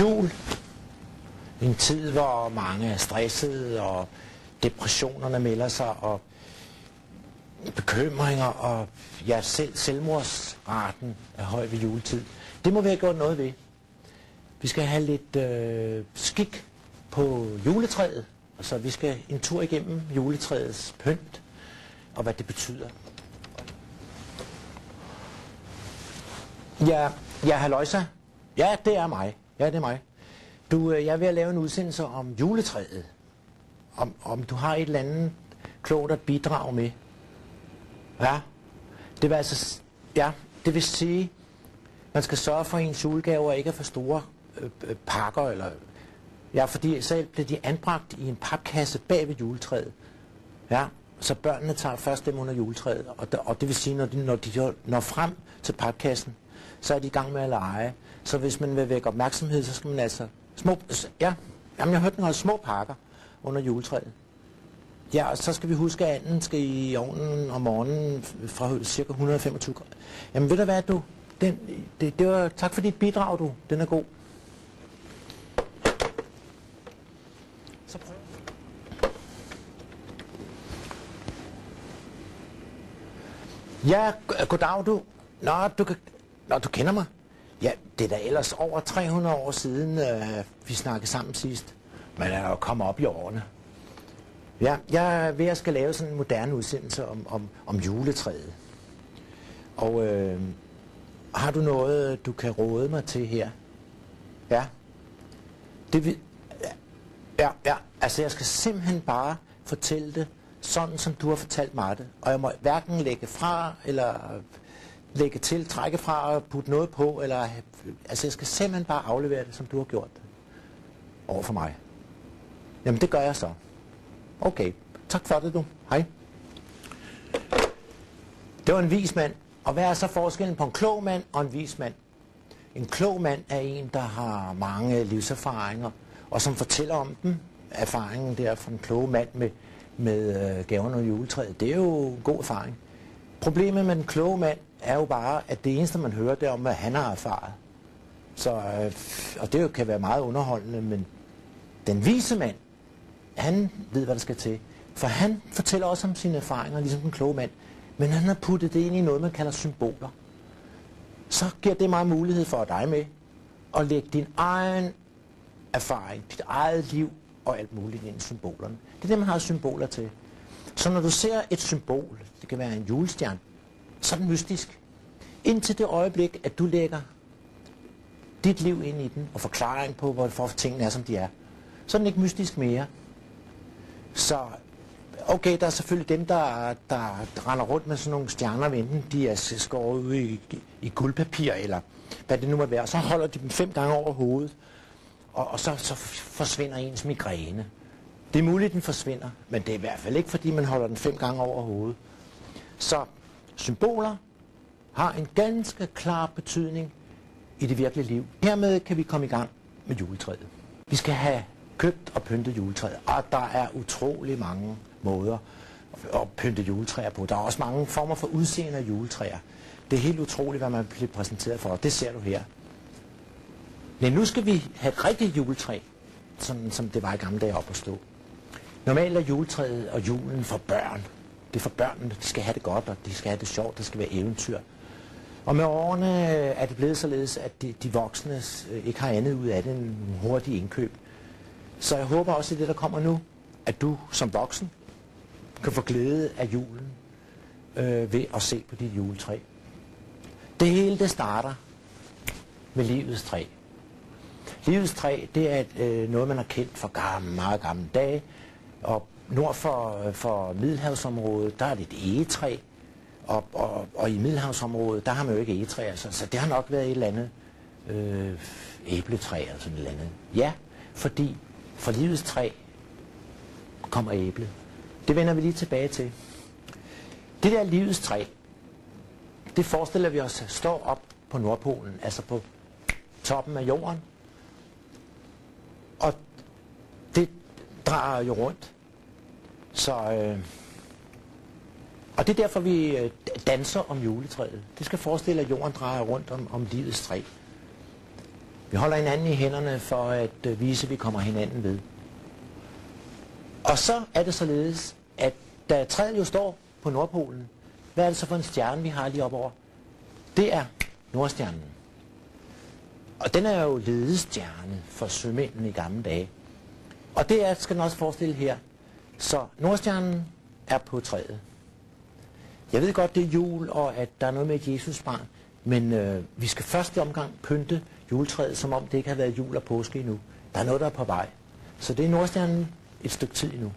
Jul. En tid, hvor mange er stressede, og depressionerne melder sig, og bekymringer, og ja, selvmordsraten er høj ved juletid. Det må vi have gjort noget ved. Vi skal have lidt skik på juletræet, så vi skal en tur igennem juletræets pynt, og hvad det betyder. Ja, halløjsa. Ja, det er mig. Ja, det er mig. Jeg er ved at lave en udsendelse om juletræet. Om du har et eller andet klogt at bidrage med. Ja, det vil altså, ja, det vil sige, man skal sørge for, at ens julegaver ikke er for store pakker, eller, ja, fordi så bliver de anbragt i en papkasse bag ved juletræet. Ja, så børnene tager først dem under juletræet, og det vil sige, når de når frem til papkassen, så er de i gang med at lege. Så hvis man vil vække opmærksomhed, så skal man altså jeg hørte den små pakker under juletræet. Ja, og så skal vi huske, at anden skal i ovnen om morgenen fra cirka 125 grader. Jamen ved du hvad, du? Det var, tak for dit bidrag, du. Den er god. Så prøv. Ja, goddag du. Nå, du kender mig. Ja, det er da ellers over 300 år siden, vi snakkede sammen sidst. Men er jo kommet op i årene. Ja, jeg er ved at skal lave sådan en moderne udsendelse om juletræet. Og har du noget, du kan råde mig til her? Ja. Altså jeg skal simpelthen bare fortælle det, sådan som du har fortalt mig det. Og jeg må hverken lægge fra, eller lægge til, trække fra og putte noget på, eller, altså jeg skal simpelthen bare aflevere det, som du har gjort det over for mig. Jamen det gør jeg så. Okay, tak for det du. Hej. Det var en vis mand. Og hvad er så forskellen på en klog mand og en vis mand? En klog mand er en, der har mange livserfaringer, og som fortæller om dem. Erfaringen der fra en klog mand med gaverne og juletræet, det er jo en god erfaring. Problemet med den kloge mand er jo bare, at det eneste man hører, det er om, hvad han har erfaret. Så, og det jo kan være meget underholdende, men den vise mand, han ved, hvad der skal til. For han fortæller også om sine erfaringer, ligesom den kloge mand. Men han har puttet det ind i noget, man kalder symboler. Så giver det mig mulighed for dig med at lægge din egen erfaring, dit eget liv og alt muligt ind i symbolerne. Det er det, man har symboler til. Så når du ser et symbol, det kan være en julestjerne, så er den mystisk. Indtil det øjeblik, at du lægger dit liv ind i den, og forklaring på, hvorfor tingene er, som de er, så er den ikke mystisk mere. Så, okay, der er selvfølgelig dem, der render rundt med sådan nogle stjerner, enten de er skåret ude i guldpapir, eller hvad det nu må være. Så holder de dem 5 gange over hovedet, og så forsvinder ens migræne. Det er muligt, den forsvinder, men det er i hvert fald ikke, fordi man holder den 5 gange over hovedet. Så symboler har en ganske klar betydning i det virkelige liv. Hermed kan vi komme i gang med juletræet. Vi skal have købt og pyntet juletræet, og der er utrolig mange måder at pynte juletræer på. Der er også mange former for udseende af juletræer. Det er helt utroligt, hvad man bliver præsenteret for, og det ser du her. Men nu skal vi have et rigtigt juletræ, sådan som det var i gamle dage op at stå. Normalt er juletræet og julen for børn. Det er for børnene, de skal have det godt, og de skal have det sjovt, det skal være eventyr. Og med årene er det blevet således, at de voksne ikke har andet ud af det end hurtige indkøb. Så jeg håber også i det, der kommer nu, at du som voksen kan få glæde af julen ved at se på dit juletræ. Det hele, det starter med livets træ. Livets træ, det er noget, man har kendt fra meget gamle dage. Og nord for Middelhavsområdet, der er det et egetræ. Og i Middelhavsområdet, der har man jo ikke egetræer, så det har nok været et eller andet æbletræ eller sådan et eller andet. Ja, fordi fra livets træ kommer æble. Det vender vi lige tilbage til. Det der livets træ, det forestiller vi os står op på Nordpolen, altså på toppen af jorden. Og det drejer jo rundt. Så, og det er derfor, vi danser om juletræet. Det skal forestille, at jorden drejer rundt om livets træ. Vi holder hinanden i hænderne for at vise, at vi kommer hinanden ved. Og så er det således, at da træet jo står på Nordpolen, hvad er det så for en stjerne, vi har lige op over? Det er Nordstjernen. Og den er jo ledestjerne for sømændene i gamle dage. Og det er, skal den også forestille her. Så Nordstjernen er på træet. Jeg ved godt, det er jul, og at der er noget med et Jesusbarn, men vi skal første omgang pynte juletræet, som om det ikke har været jul og påske endnu. Der er noget, der er på vej. Så det er Nordstjernen et stykke tid endnu.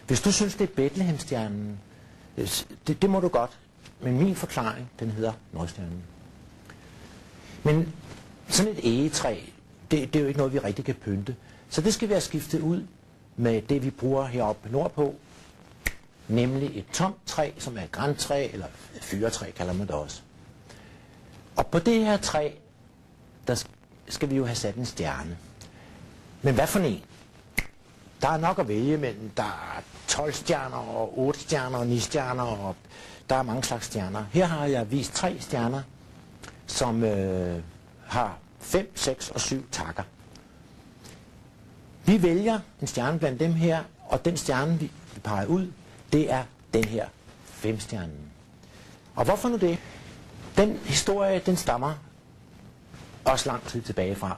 Hvis du synes, det er Bethlehemstjernen, det må du godt. Men min forklaring, den hedder Nordstjernen. Men sådan et egetræ, det er jo ikke noget, vi rigtig kan pynte. Så det skal vi have skiftet ud med det, vi bruger heroppe nordpå. Nemlig et tomt træ, som er et grantræ, eller et fyretræ kalder man det også. Og på det her træ, der skal vi jo have sat en stjerne. Men hvad for en? Der er nok at vælge mellem. Der er 12 stjerner, og 8 stjerner, og 9 stjerner, og der er mange slags stjerner. Her har jeg vist 3 stjerner, som har 5, 6 og 7 takker. Vi vælger en stjerne blandt dem her, og den stjerne, vi peger ud, det er den her 5-stjernen. Og hvorfor nu det? Den historie, den stammer også lang tid tilbage fra.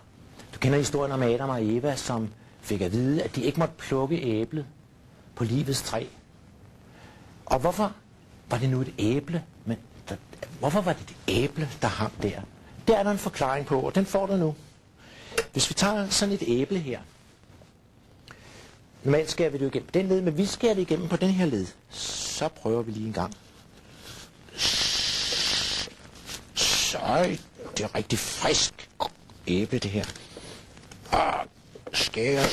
Du kender historien om Adam og Eva, som fik at vide, at de ikke måtte plukke æblet på livets træ. Og hvorfor var det nu et æble? Hvorfor var det et æble, der hang der? Det er der en forklaring på, og den får du nu. Hvis vi tager sådan et æble her. Normalt skærer vi det igennem den led, men vi skærer det igennem på den her led. Så prøver vi lige en gang. Så det er rigtig frisk æble, det her. Og skære.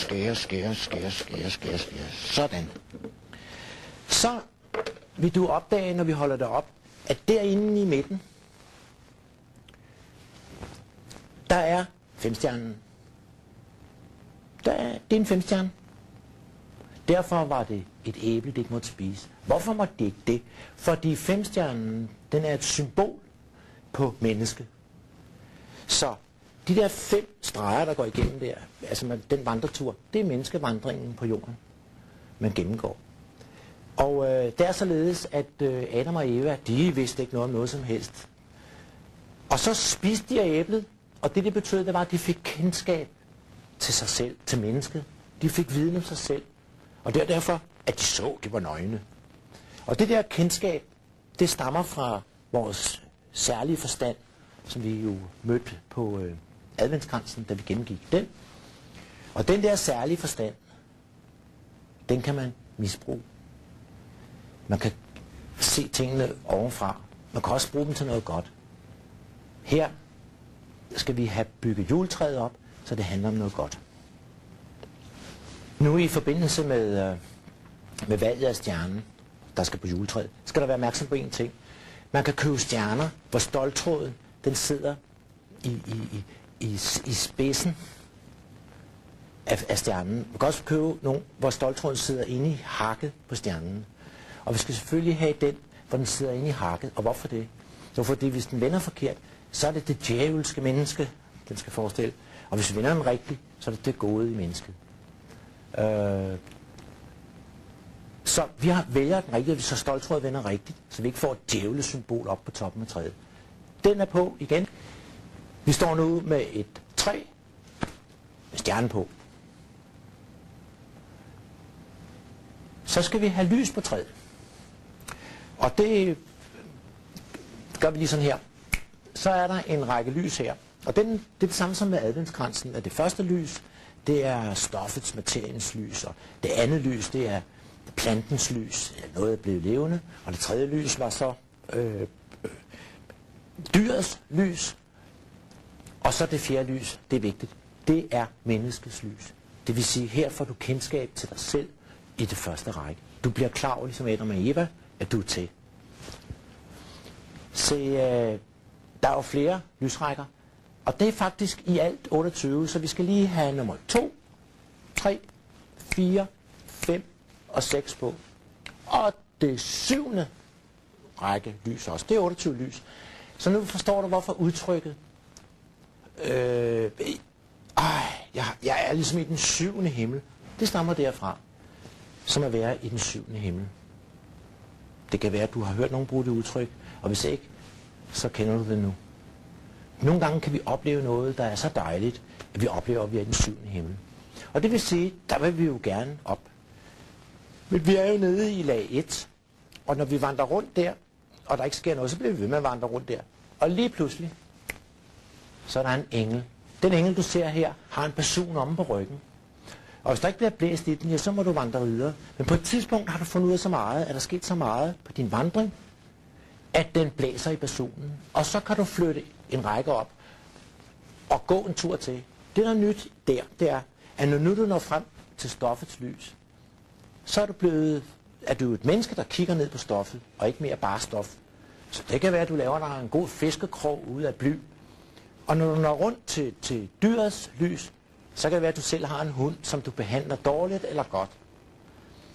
Sådan. Så vil du opdage, når vi holder det op, at derinde i midten, der er 5-stjernen. Det er en 5-stjerne. Derfor var det et æble, det ikke måtte spise. Hvorfor måtte det ikke det? Fordi 5-stjernen, den er et symbol på menneske. Så de der 5 streger, der går igennem der, altså den vandretur, det er menneskevandringen på jorden, man gennemgår. Og det er således, at Adam og Eva, de vidste ikke noget om noget som helst. Og så spiste de af æblet, og det betød, det var, at de fik kendskab til sig selv, til mennesket. De fik viden om sig selv. Og det er derfor, at de var nøgne. Og det der kendskab, det stammer fra vores særlige forstand, som vi jo mødte på adventskransen, da vi gennemgik den. Og den der særlige forstand, den kan man misbruge. Man kan se tingene ovenfra. Man kan også bruge dem til noget godt. Her skal vi have bygget juletræet op, så det handler om noget godt. Nu i forbindelse med valget af stjernen, der skal på juletræet, skal der være opmærksom på en ting. Man kan købe stjerner, hvor ståltråden den sidder i spidsen af stjernen. Man kan også købe nogle, hvor ståltråden sidder inde i hakket på stjernen. Og vi skal selvfølgelig have den, hvor den sidder inde i hakket. Og hvorfor det? Jo, fordi hvis den vender forkert, så er det det djævelske menneske, den skal forestille. Og hvis vi vender den rigtigt, så er det det gode i mennesket. Så vi vælger den rigtigt, så ståltråden vender rigtigt, så vi ikke får et djævlesymbol op på toppen af træet. Den er på igen. Vi står nu med et træ med stjernen på. Så skal vi have lys på træet. Og det gør vi lige sådan her. Så er der en række lys her. Og det er det samme som med adventskransen, at det første lys, det er stoffets, materiens lys. Og det andet lys, det er plantens lys. Noget er blevet levende. Og det tredje lys var så dyrets lys. Og så det fjerde lys, det er vigtigt. Det er menneskets lys. Det vil sige, her får du kendskab til dig selv i det første række. Du bliver klar over, ligesom Adam og Eva, at du er til. Se, der er jo flere lysrækker. Og det er faktisk i alt 28, så vi skal lige have nummer 2, 3, 4, 5 og 6 på. Og det 7. række lys også. Det er 28 lys. Så nu forstår du, hvorfor udtrykket jeg er ligesom i den 7. himmel. Det stammer derfra, som at være i den 7. himmel. Det kan være, at du har hørt nogen bruge det udtryk, og hvis ikke, så kender du det nu. Nogle gange kan vi opleve noget, der er så dejligt, at vi oplever, at vi er i den 7. himmel. Og det vil sige, der vil vi jo gerne op. Men vi er jo nede i lag 1, og når vi vandrer rundt der, og der ikke sker noget, så bliver vi ved med at vandre rundt der. Og lige pludselig, så er der en engel. Den engel, du ser her, har en basun omme på ryggen. Og hvis der ikke bliver blæst i den, ja, så må du vandre videre. Men på et tidspunkt har du fundet ud af så meget, at der sket så meget på din vandring, at den blæser i basunen. Og så kan du flytte en række op og gå en tur til. Det, der er nyt der, det er, at når nu du når frem til stoffets lys, så er du et menneske, der kigger ned på stoffet, og ikke mere bare stof. Så det kan være, at du laver dig en god fiskekrog ud af bly. Og når du når rundt til dyrets lys, så kan det være, at du selv har en hund, som du behandler dårligt eller godt.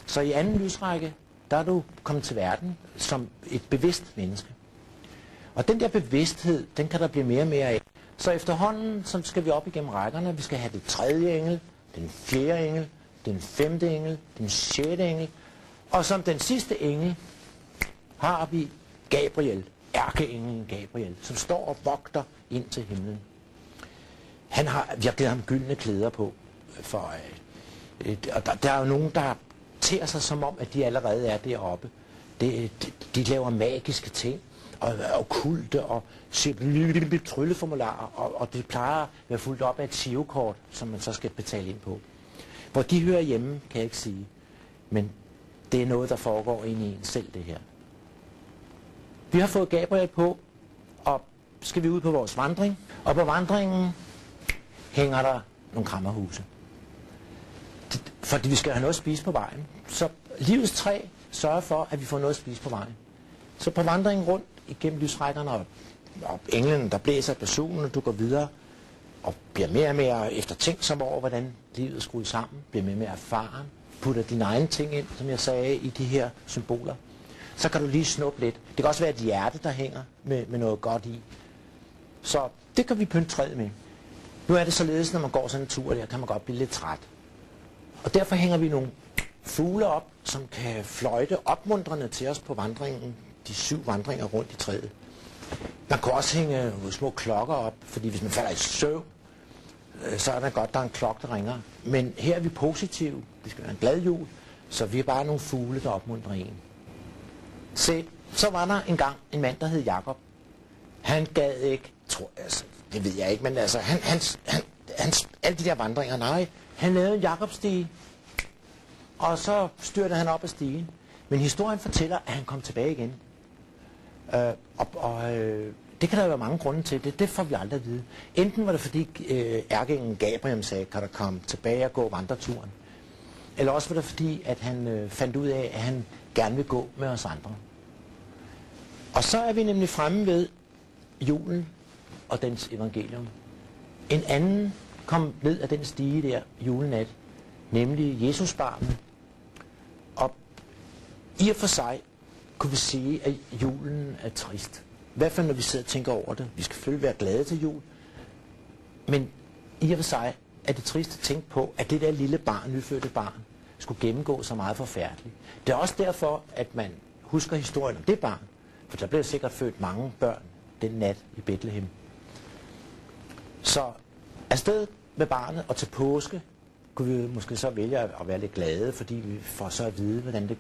Så i anden lysrække, der er du kommet til verden som et bevidst menneske. Og den der bevidsthed, den kan der blive mere og mere af. Så efterhånden, så skal vi op igennem rækkerne. Vi skal have det 3. engel, den 4. engel, den 5. engel, den 6. engel. Og som den sidste engel har vi Gabriel, ærkeenglen Gabriel, som står og vogter ind til himlen. Vi har givet ham gyldne klæder på, og der er jo nogen, der ter sig som om, at de allerede er deroppe. De laver magiske ting, og okkulte, og trylleformularer, og det plejer at være fuldt op af et girokort, som man så skal betale ind på. Hvor de hører hjemme, kan jeg ikke sige, men det er noget, der foregår inde i en selv, det her. Vi har fået Gabriel på, og skal vi ud på vores vandring, og på vandringen hænger der nogle krammerhuse. Fordi vi skal have noget at spise på vejen. Så livets træ sørger for, at vi får noget at spise på vejen. Så på vandringen rundt igennem lysrækkerne og englen, der blæser basunen, og du går videre og bliver mere og mere eftertænksom over, hvordan livet er skruet sammen, bliver mere og mere erfaren, putter dine egne ting ind, som jeg sagde, i de her symboler. Så kan du lige snuppe lidt. Det kan også være et hjerte, der hænger med noget godt i. Så det kan vi pynte træet med. Nu er det således, når man går sådan en tur der, kan man godt blive lidt træt. Og derfor hænger vi nogle fugle op, som kan fløjte opmuntrende til os på vandringen, de 7 vandringer rundt i træet. Man kan også hænge små klokker op, fordi hvis man falder i søvn, så er det godt, der er en klokke, der ringer. Men her er vi positive. Det skal være en glad jul, så vi er bare nogle fugle, der opmuntrer en. Se, så var der engang en mand, der hed Jakob. Han gad ikke, det ved jeg ikke, men altså, alle de der vandringer, nej, han lavede en Jakobstige, og så styrte han op ad stigen. Men historien fortæller, at han kom tilbage igen. Det kan der være mange grunde til, det får vi aldrig at vide. Enten var det fordi ærkeenglen Gabriel sagde, kan der komme tilbage og gå vandreturen. Eller også var det fordi, at han fandt ud af, at han gerne vil gå med os andre. Og så er vi nemlig fremme ved julen og dens evangelium. En anden kom ned af den stige der julenat, nemlig Jesusbarnet. Og i og for sig kunne vi sige, at julen er trist. I hvert fald når vi sidder og tænker over det. Vi skal selvfølgelig være glade til jul. Men i og for sig er det trist at tænke på, at det der lille barn, nyfødte barn, skulle gennemgå så meget forfærdeligt. Det er også derfor, at man husker historien om det barn. For der blev sikkert født mange børn den nat i Bethlehem. Så afsted med barnet og til påske kunne vi måske så vælge at være lidt glade, fordi vi får så at vide, hvordan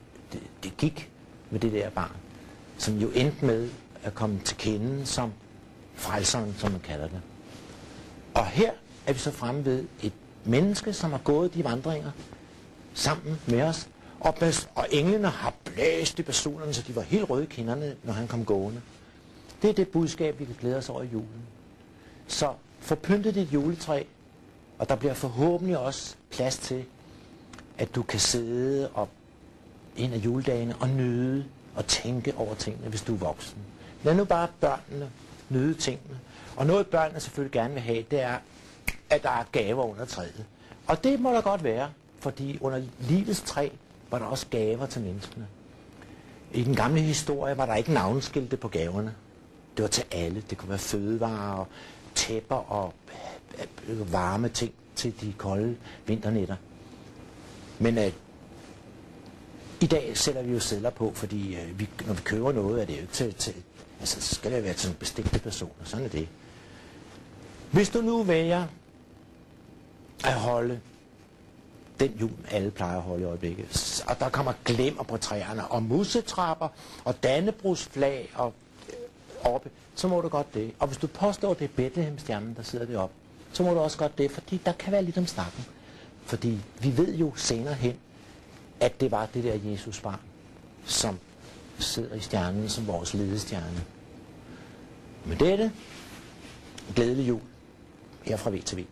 det gik med det der barn, som jo endte med at komme til kende som frelseren, som man kalder det. Og her er vi så fremme ved et menneske, som har gået de vandringer sammen med os, og englene har blæst i basunerne, så de var helt røde i kinderne, når han kom gående. Det er det budskab, vi kan glæde os over i julen. Så få pyntet dit juletræ, og der bliver forhåbentlig også plads til, at du kan sidde op en af juledagene og nyde og tænke over tingene, hvis du er voksen. Lad nu bare børnene nyde tingene. Og noget børnene selvfølgelig gerne vil have, det er, at der er gaver under træet. Og det må der godt være, fordi under livets træ var der også gaver til menneskene. I den gamle historie var der ikke navnskilte på gaverne. Det var til alle. Det kunne være fødevarer, tæpper og varme ting til de kolde vinternætter. Men i dag sætter vi jo sedler på, fordi når vi køber noget, er det jo ikke til altså, så skal det være til bestemte personer. Sådan er det. Hvis du nu vælger at holde den jul, alle plejer at holde i øjeblikket, og der kommer glimmer på træerne, og musetrapper, og dannebrugsflag, og oppe, så må du godt det. Og hvis du påstår, det er Betlehem-stjernen, der sidder deroppe, så må du også godt det, fordi der kan være lidt om snakken. Fordi vi ved jo senere hen, at det var det der Jesus-barn, som sidder i stjernen som vores ledestjerne. Med dette, glædelig jul her fra VTV.